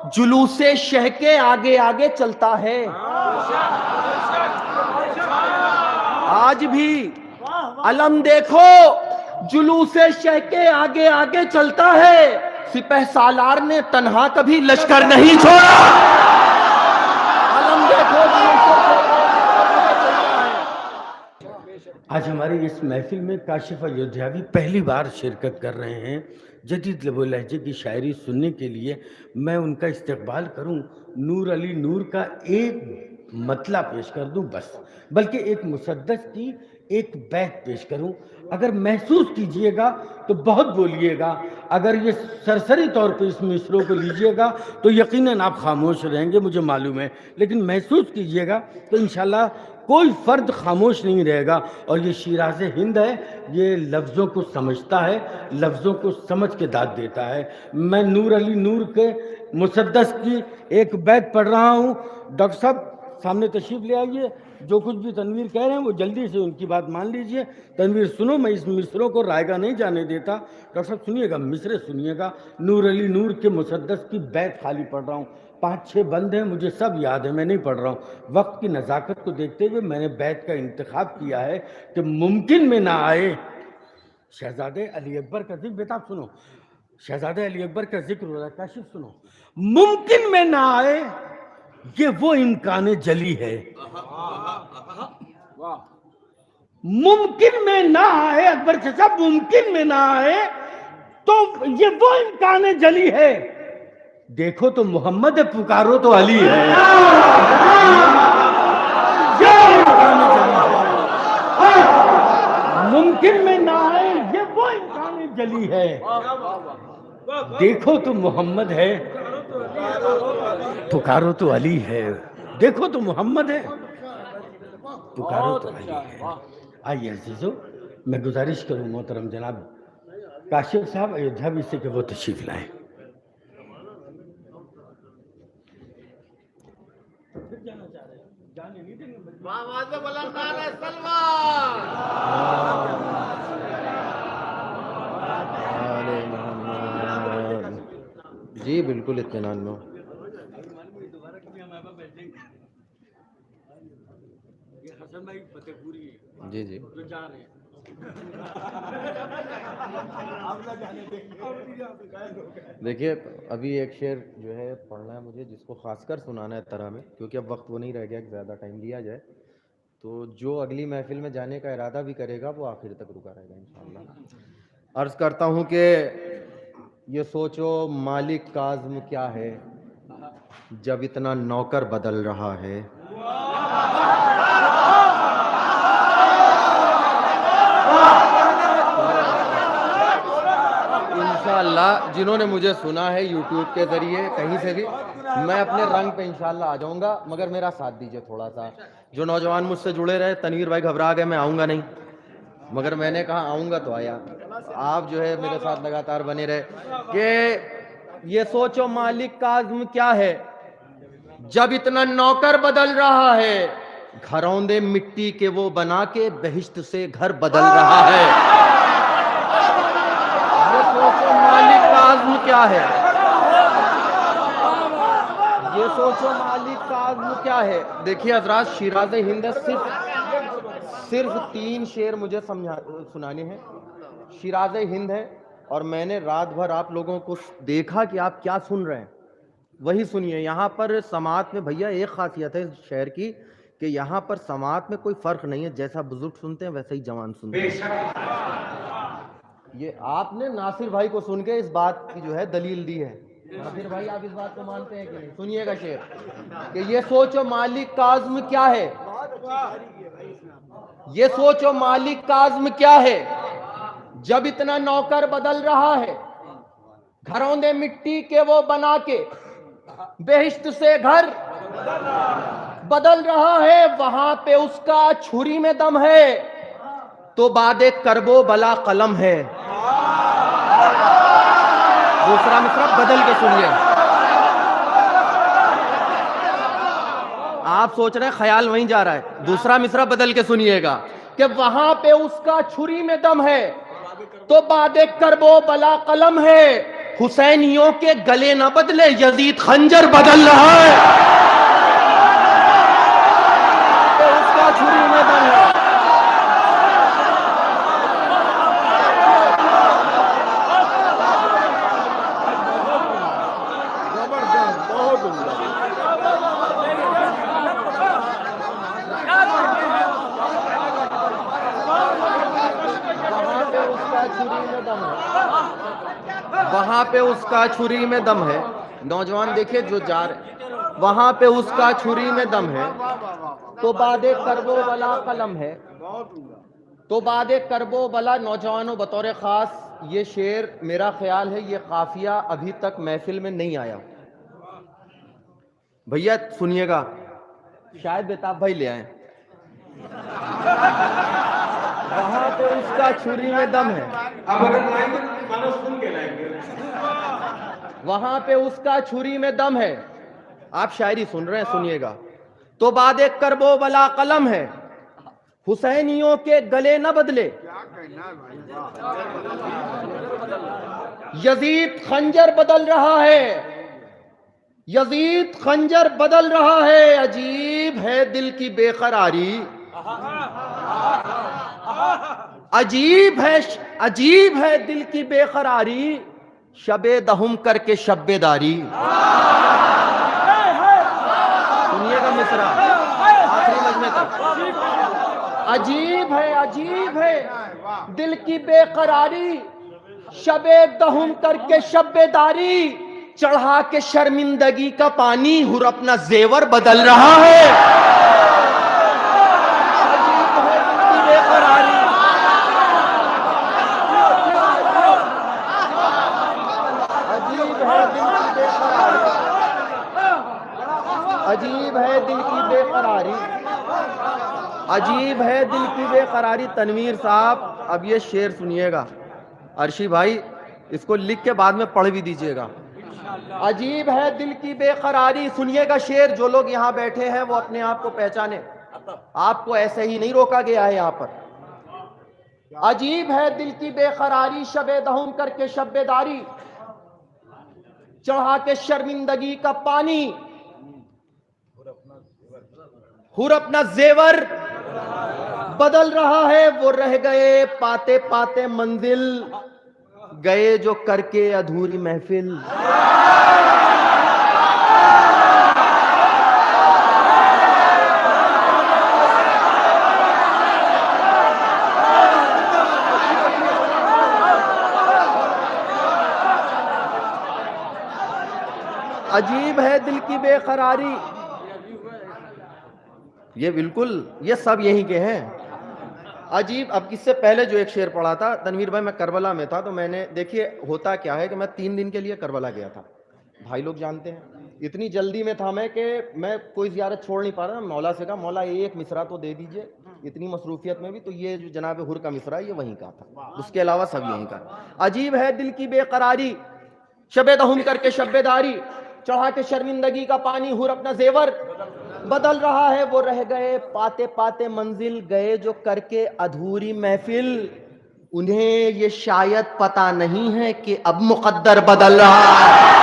जुलूसे शह के आगे आगे चलता है। आज भी अलम देखो जुलूसे शह के आगे आगे चलता है। सिपह सालार ने तन्हा कभी लश्कर नहीं छोड़ा। अलम देखो आज हमारी इस महफिल में काशिफ अयोध्यावी पहली बार शिरकत कर रहे हैं। जदीद लबो लहजे की शायरी सुनने के लिए मैं उनका इस्तकबाल करूं। नूर अली नूर का एक मतला पेश कर दूं बस, बल्कि एक मुसद्दस की एक बैत पेश करूं। अगर महसूस कीजिएगा तो बहुत बोलिएगा, अगर ये सरसरी तौर पे इस मिसरों को लीजिएगा तो यकीनन आप खामोश रहेंगे, मुझे मालूम है, लेकिन महसूस कीजिएगा तो इंशाल्लाह कोई फ़र्द खामोश नहीं रहेगा। और ये शिराज़े हिंद है, ये लफ्ज़ों को समझता है, लफ्ज़ों को समझ के दाद देता है। मैं नूर अली नूर के मुसद्दस की एक बैत पढ़ रहा हूँ। डॉक्टर साहब सामने तशरीफ़ ले आइए। जो कुछ भी तनवीर कह रहे हैं वो जल्दी से उनकी बात मान लीजिए। तनवीर सुनो, मैं इस मिसरों को रायगा नहीं जाने देता। डॉक्टर साहब सुनिएगा, मिसरे सुनिएगा। नूर अली नूर के मुसद्दस की बैत खाली पढ़ रहा हूँ, 5-6 बंद हैं, मुझे सब याद है, मैं नहीं पढ़ रहा हूँ। वक्त की नज़ाकत को देखते हुए मैंने बैत का इंतखाब किया है कि मुमकिन में ना आए। शहजादे अली अकबर का जिक्र, बेटा सुनो, शहजादे अली अकबर का जिक्र हो रहा है, काशिफ सुनो। मुमकिन में ना आए ये वो इम्कान जली है। मुमकिन में ना आए अकबर चाचा, मुमकिन में ना आए तो ये वो इम्कान जली है। देखो तो मोहम्मद है, पुकारो तो अली है। मुमकिन में ना आए ये वो इम्कान जली है। देखो तो मोहम्मद है, पुकारो तो अली है। देखो तो मोहम्मद है, पुकारो तो अली है। आइए अजीजों, मैं गुजारिश करूं मोहतरम जनाब काशिफ साहब अयोध्यावी से कि वो तशरीफ लाएं। जी बिल्कुल इत्मीनान में। जी जी देखिए, अभी एक शेर जो है पढ़ना है मुझे, जिसको खासकर सुनाना है तरह में, क्योंकि अब वक्त वो नहीं रह गया कि ज़्यादा टाइम लिया जाए। तो जो अगली महफिल में जाने का इरादा भी करेगा वो आखिर तक रुका रहेगा इंशाअल्लाह। अर्ज़ करता हूँ कि ये सोचो मालिक का आज़्म क्या है, जब इतना नौकर बदल रहा है। इंशाअल्लाह जिन्होंने मुझे सुना है यूट्यूब के ज़रिए कहीं से भी, मैं अपने रंग पे इंशाअल्लाह आ जाऊंगा, मगर मेरा साथ दीजिए थोड़ा सा। जो नौजवान मुझसे जुड़े रहे, तनवीर भाई घबरा गए मैं आऊँगा नहीं, मगर मैंने कहा आऊँगा तो आया। आप जो है मेरे साथ लगातार बने रहे कि ये सोचो मालिक का आज़्म क्या है, जब इतना नौकर बदल रहा है, घरौंदे मिट्टी के वो बना के बहिश्त से घर बदल रहा है। ये सोचो मालिक का आज़्म क्या है, ये सोचो मालिक का आज़्म क्या है। देखिए हज़रात, शिराज़े हिंद सिर्फ 3 शेर मुझे सुनाने हैं। शिराज़े हिंद है और मैंने रात भर आप लोगों को देखा कि आप क्या सुन रहे हैं, वही सुनिए। यहाँ पर समात में भैया एक खासियत है इस शहर की कि यहाँ पर समात में कोई फ़र्क नहीं है, जैसा बुजुर्ग सुनते हैं वैसे ही जवान सुनते हैं। ये आपने नासिर भाई को सुन के इस बात की जो है दलील दी है। नासिर भाई, आप इस बात को मानते हैं कि नहीं? सुनिएगा शेर कि ये सोचो मालिक का आज़्म क्या है, ये सोचो मालिक का आज़्म क्या है, जब इतना नौकर बदल रहा है, घरौंदे मिट्टी के वो बना के बेहिश्त से घर बदल रहा है। वहां पे उसका छुरी में दम है तो बादे करबो बला कलम है। दूसरा मिसरा बदल के सुनिए। आप सोच रहे हैं ख्याल वहीं जा रहा है, दूसरा मिसरा बदल के सुनिएगा कि वहां पे उसका छुरी में दम है तो बादे करबो बला कलम है। हुसैनियों के गले न बदले, यजीद खंजर बदल रहा है। उसका छुरी में दम है। जबरदस्त, बहुत उम्दा। वहां पे उसका छुरी में दम है। नौजवान देखिए जो जा रहे, वहां पे उसका छुरी में दम है। तो बादे करबो वाला कलम है, तो बादे करबो वाला। नौजवानों बतौर खास ये शेर मेरा ख्याल है ये काफिया अभी तक महफिल में नहीं आया। भैया सुनिएगा, शायद बेताब भाई ले आए। वहां पे उसका छुरी में दम है। अब अगर लाएंगे तो मानो सुन के लाएंगे। वहां पे उसका छुरी में दम है। आप शायरी सुन रहे हैं, सुनिएगा। तो बादे करबो वाला कलम है, हुसैनियों के गले न बदले, यजीद खंजर बदल रहा है, यजीद खंजर बदल रहा है। अजीब है दिल की बेकरारी, अजीब है दिल की बेकरारी, शबे दहुम करके शब्बेदारी। सुनिएगा मिसरा आखिरी मजमे तक। अजीब है दिल की बेकरारी, शबे दहुम करके शब्बेदारी, चढ़ा के शर्मिंदगी का पानी, हुर अपना जेवर बदल रहा है। अजीब है दिल की बेकरारी, अजीब है दिल की बेकरारी, अजीब है दिल की बेकरारी। तनवीर साहब अब ये शेर सुनिएगा, अर्शी भाई इसको लिख के बाद में पढ़ भी दीजिएगा। अजीब है दिल की बेकरारी, सुनिएगा शेर। जो लोग यहाँ बैठे हैं वो अपने आप को पहचाने, आपको ऐसे ही नहीं रोका गया है यहाँ पर। अजीब है दिल की बेकरारी, शबे दहुम करके शब्बेदारी, चढ़ा के शर्मिंदगी का पानी, हुर अपना जेवर बदल रहा है। वो रह गए पाते पाते मंजिल, गए जो करके अधूरी महफिल। अजीब है दिल की बेकरारी, ये बिल्कुल ये सब यहीं के हैं। अजीब। अब इससे पहले जो एक शेर पढ़ा था तनवीर भाई, मैं करबला में था, तो मैंने देखिए होता क्या है कि मैं 3 दिन के लिए करबला गया था, भाई लोग जानते हैं। इतनी जल्दी में था मैं कि मैं कोई ज़ियारत छोड़ नहीं पा रहा। मौला से कहा मौला एक मिसरा तो दे दीजिए, इतनी मसरूफियत में भी। तो ये जो जनाब हुर का मिसरा ये वहीं का था, उसके अलावा सब यहीं का। अजीब है दिल की बेकरारी, शबे दहुम करके शब्बेदारी, चढ़ा के शर्मिंदगी का पानी, हुर अपना जेवर बदल रहा है। वो रह गए पाते पाते मंजिल, गए जो करके अधूरी महफिल। उन्हें ये शायद पता नहीं है कि अब मुकद्दर बदल रहा है।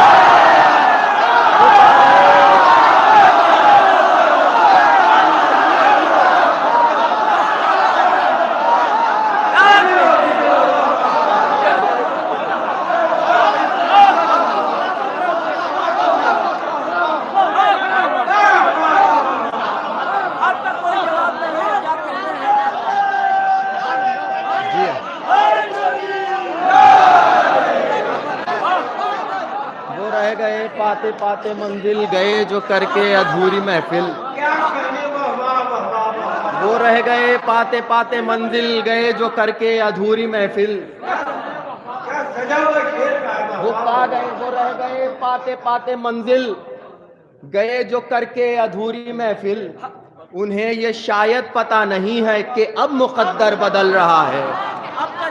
पाते पाते मंजिल, गए जो करके अधूरी महफिल। वो रह गए पाते पाते मंजिल, गए जो करके अधूरी महफिल। वो पा गए, वो रह गए पाते पाते मंजिल, गए जो करके अधूरी महफिल। उन्हें ये शायद पता नहीं है कि अब मुकद्दर बदल रहा है।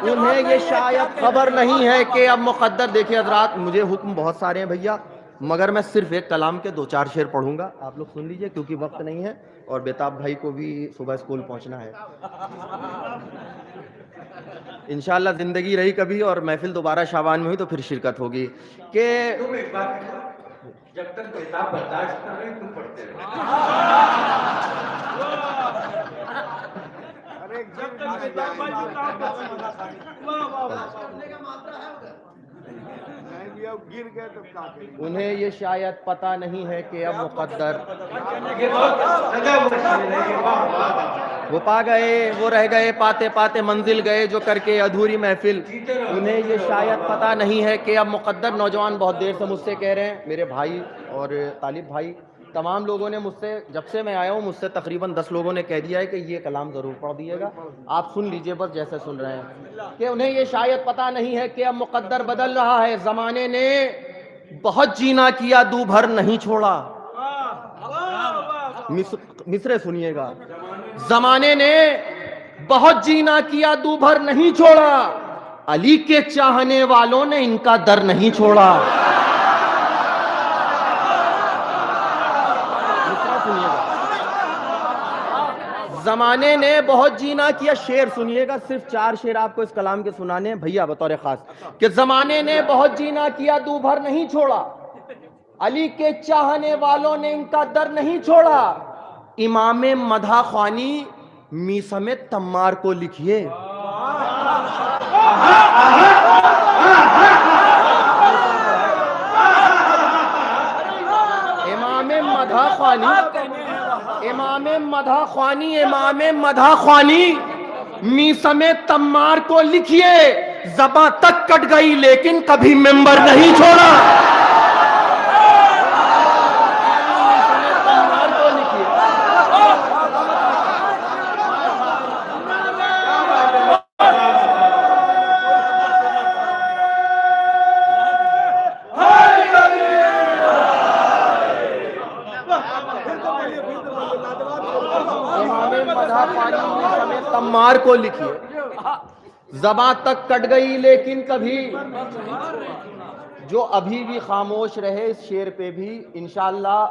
उन्हें ये शायद खबर नहीं है कि अब मुकद्दर। देखिए हज़रात, मुझे हुक्म बहुत सारे हैं भैया, मगर मैं सिर्फ एक कलाम के 2-4 शेर पढ़ूंगा, आप लोग सुन लीजिए क्योंकि वक्त नहीं है और बेताब भाई को भी सुबह स्कूल पहुंचना है। इंशाल्लाह जिंदगी रही कभी और महफिल दोबारा शाबान में हुई तो फिर शिरकत होगी कि तुम एक बात करो, जब तक किताब बर्दाश्त कर रहे तुम पढ़ते रहो। गिर गए तो क्या करें? उन्हें ये शायद पता नहीं है कि अब मुकद्दर वो पा गए, वो रह गए, पाते पाते मंजिल गए जो करके अधूरी महफिल। उन्हें ये शायद पता नहीं है कि अब मुकद्दर। नौजवान बहुत देर से मुझसे कह रहे हैं, मेरे भाई और तालिब भाई, तमाम लोगों ने मुझसे, जब से मैं आया हूँ मुझसे तकरीबन 10 लोगों ने कह दिया है कि ये कलाम ज़रूर पढ़ दिएगा। आप सुन लीजिए बस जैसे सुन रहे हैं कि उन्हें ये शायद पता नहीं है कि अब मुकद्दर बदल रहा है। ज़माने ने बहुत जीना किया, दू भर नहीं छोड़ा। मिसरे सुनिएगा, ज़माने ने बहुत जीना किया, दू भर नहीं छोड़ा, अली के चाहने वालों ने इनका दर नहीं छोड़ा। जमाने ने बहुत जीना किया। शेर सुनिएगा, सिर्फ 4 शेर आपको इस कलाम के सुनाने हैं भैया बतौर खास, कि जमाने ने बहुत जीना किया, दू भर नहीं छोड़ा, अली के चाहने वालों ने इनका दर नहीं छोड़ा। इमाम मधा ख्वानी मी समेत तम्मार को लिखिए। इमाम मधा ख्वानी मी समेत तम्मार को लिखिए। ज़बां तक कट गई लेकिन कभी मेंबर नहीं छोड़ा। तम्मार को लिखिए। ज़बां तक कट गई लेकिन कभी, जो अभी भी खामोश रहे इस शेर पे भी इंशाअल्लाह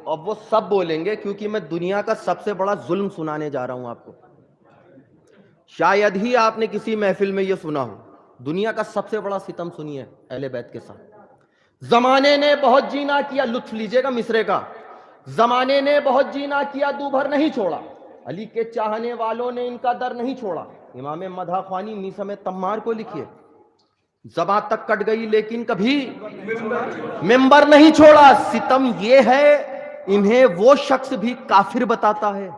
अब वो सब बोलेंगे, क्योंकि मैं दुनिया का सबसे बड़ा जुल्म सुनाने जा रहा हूं आपको। शायद ही आपने किसी महफिल में ये सुना हो। दुनिया का सबसे बड़ा सितम सुनिए अहले बैत के साथ। जमाने ने बहुत जीना किया, लुत्फ लीजिएगा मिसरे का। जमाने ने बहुत जीना किया, दू भर नहीं छोड़ा, अली के चाहने वालों ने इनका दर नहीं छोड़ा। इमाम मधा ख्वानी मी समेत तम्मार को लिखिए। ज़बां तक कट गई लेकिन कभी मेंबर नहीं छोड़ा। सितम ये है इन्हें वो शख्स भी काफिर बताता है।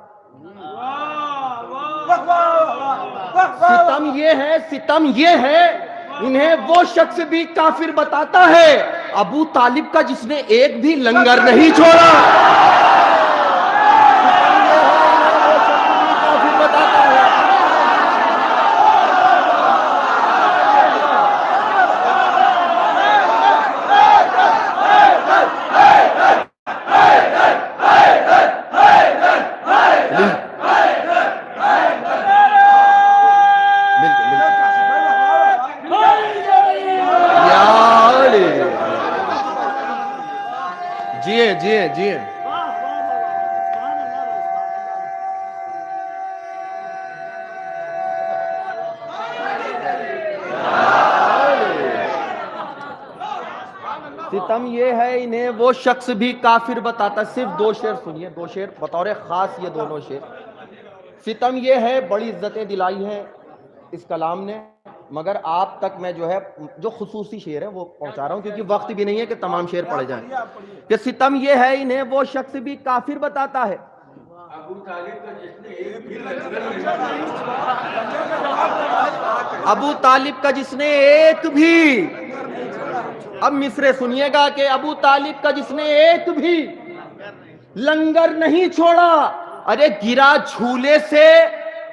सितम ये है इन्हें वो शख्स भी काफिर बताता है। अबू तालिब का जिसने एक भी लंगर नहीं छोड़ा। जिए सितम ये है इन्हें वो शख्स भी काफिर बताता। सिर्फ 2 शेर सुनिए, 2 शेर बतौर खास, ये दोनों शेर। सितम ये है, बड़ी इज्जतें दिलाई हैं इस कलाम ने, मगर आप तक मैं जो है जो खुसूसी शेर है वो पहुंचा रहा हूं, क्योंकि वक्त भी नहीं है कि तमाम शेर पढ़े जाएं। कि सितम ये है इन्हें वो शख्स भी काफिर बताता है। अबू तालिब का जिसने एक भी, अब मिसरे सुनिएगा कि अबू तालिब का जिसने एक भी लंगर नहीं छोड़ा। अरे गिरा झूले से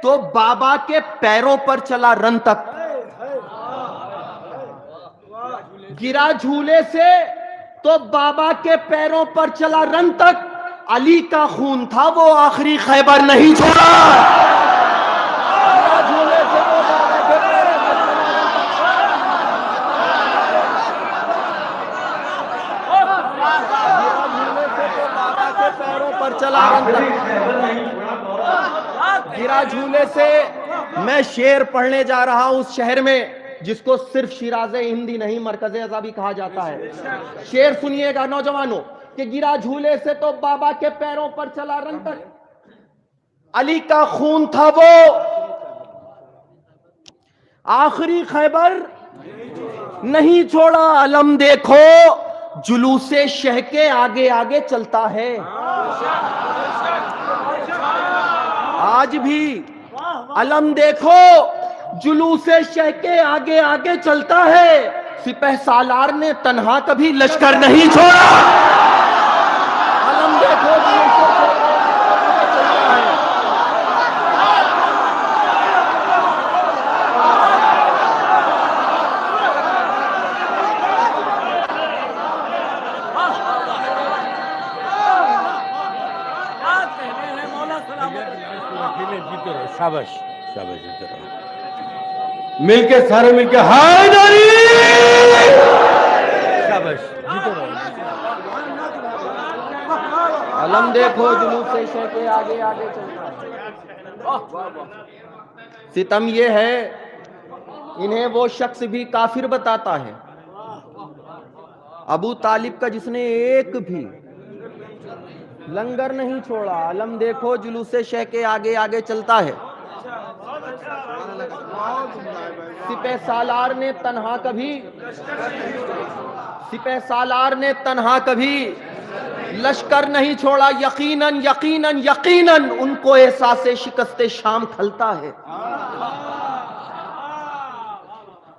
तो बाबा के पैरों पर चला रन तक। गिरा झूले से तो बाबा के पैरों पर चला रन तक। अली का खून था वो आखिरी खैबर नहीं छोड़ा। झूले से तो बाबा के पैरों पर चला रन तक। गिरा झूले से मैं शेर पढ़ने जा रहा हूं उस शहर में जिसको सिर्फ शिराज़े हिंदी नहीं मरकज़े अज़ा भी कहा जाता है। शेर सुनिएगा नौजवानों कि गिरा झूले से तो बाबा के पैरों पर चला रंग तक, अली का खून था वो आखिरी खैबर नहीं छोड़ा, अलम देखो जुलूसे शह के आगे आगे चलता है। आज भी अलम देखो जुलूसे शह के आगे आगे चलता है। सिपह सालार ने तन्हा कभी लश्कर नहीं छोड़ा। अलम देखो जुलूसे शह के आगे आगे चलता है। शाबाश शाबाश, मिलके सारे मिलके हैदरी, शाबाश, जीते रहो। अलम देखो जुलूसे शह के आगे आगे चलता है। सितम ये है इन्हें वो शख्स भी काफिर बताता है, अबू तालिब का जिसने एक भी लंगर नहीं छोड़ा। अलम देखो जुलूसे शह के आगे आगे चलता है। सिपह सालार ने तन्हा कभी, सिपह सालार ने तन्हा कभी लश्कर नहीं छोड़ा। यकीनन यकीनन यकीनन उनको एहसासे शिकस्ते शाम खलता है।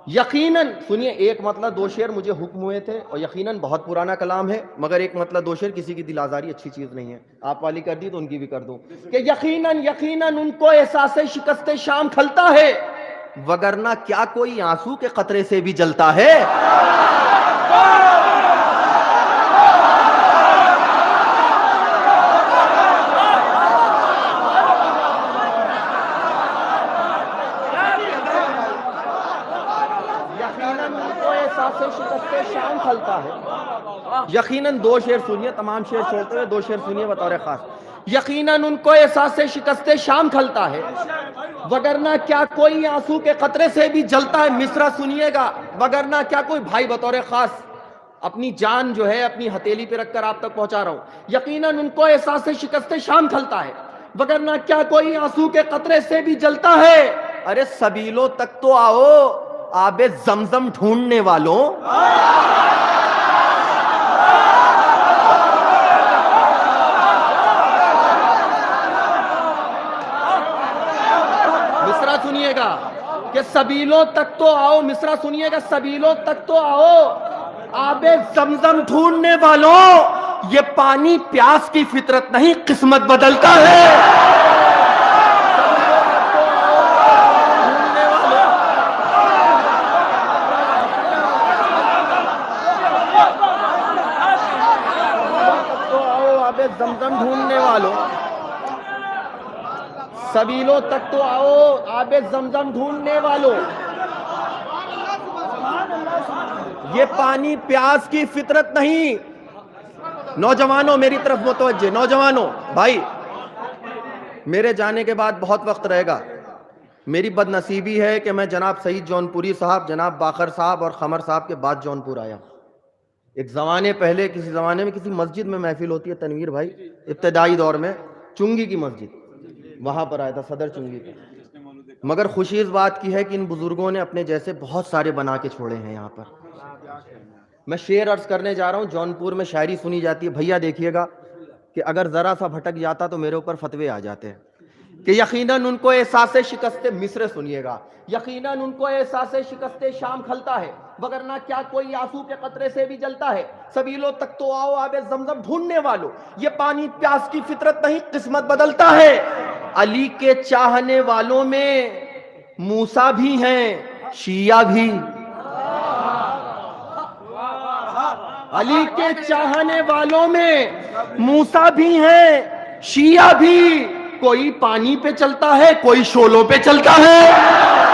यकीनन सुनिए, एक मतलब दो शेर मुझे हुक्म हुए थे और यकीनन बहुत पुराना कलाम है, मगर एक मतलब दो शेर किसी की दिल आजारी अच्छी चीज नहीं है। आप वाली कर दी तो उनकी भी कर दूं कि यकीनन यकीनन उनको एहसासे शिकस्ते शाम खलता है, वगरना क्या कोई आंसू के कतरे से भी जलता है। शिकस्ते शाम खलता है। यकीनन दो शेर सुनिए, तमाम शेर छोड़ते हुए दो शेर सुनिए बतौर खास। यकीनन उनको एहसासे शिकस्ते शाम खलता है, वगरना क्या कोई आंसू के कतरे से भी जलता है। मिसरा सुनिएगा, वगरना क्या कोई भाई बतौर खास अपनी जान जो है अपनी हथेली पे रखकर आप तक पहुंचा रहा हूं। यकीनन उनको एहसासे शिकस्ते शाम खलता है, वगरना क्या कोई आंसू के कतरे से भी जलता है। अरे सबीलों तक तो आओ आबे जमजम ढूंढने वालों। मिसरा सुनिएगा कि सबीलों तक तो आओ, मिसरा सुनिएगा, सबीलों तक तो आओ आबे जमजम ढूंढने वालों। ये पानी प्यास की फितरत नहीं किस्मत बदलता है। जमजम ढूंढने वालों, सबीलों तक तो आओ आबे जमजम ढूंढने वालों। ये पानी प्यास की फितरत नहीं। नौजवानों मेरी तरफ मुतवज्जे, नौजवानों भाई, मेरे जाने के बाद बहुत वक्त रहेगा। मेरी बदनसीबी है कि मैं जनाब सईद जौनपुरी साहब, जनाब बाखर साहब और खमर साहब के बाद जौनपुर आया। एक ज़माने पहले किसी ज़माने में किसी मस्जिद में महफिल होती है, तनवीर भाई, इब्तदाई दौर में चुंगी की मस्जिद, वहाँ पर आया था सदर चुंगी का। मगर खुशी इस बात की है कि इन बुज़ुर्गों ने अपने जैसे बहुत सारे बना के छोड़े हैं यहाँ पर। मैं शेर अर्ज करने जा रहा हूँ। जौनपुर में शायरी सुनी जाती है, भैया देखिएगा कि अगर ज़रा सा भटक जाता तो मेरे ऊपर फतवे आ जाते हैं कि यकीनन उनको एहसासे शिकस्ते, मिसरे सुनिएगा, यकीनन उनको एहसासे शिकस्ते शाम खलता है, वगरना क्या कोई आंसू के कतरे से भी जलता है। सबीलों तक तो आओ आबे जमजम ढूंढने वालों, ये पानी प्यास की फितरत नहीं किस्मत बदलता है। अली के चाहने वालों में मूसा भी हैं शिया भी। अली के चाहने वालों में मूसा भी हैं शिया भी। कोई पानी पे चलता है, कोई शोलों पे चलता है।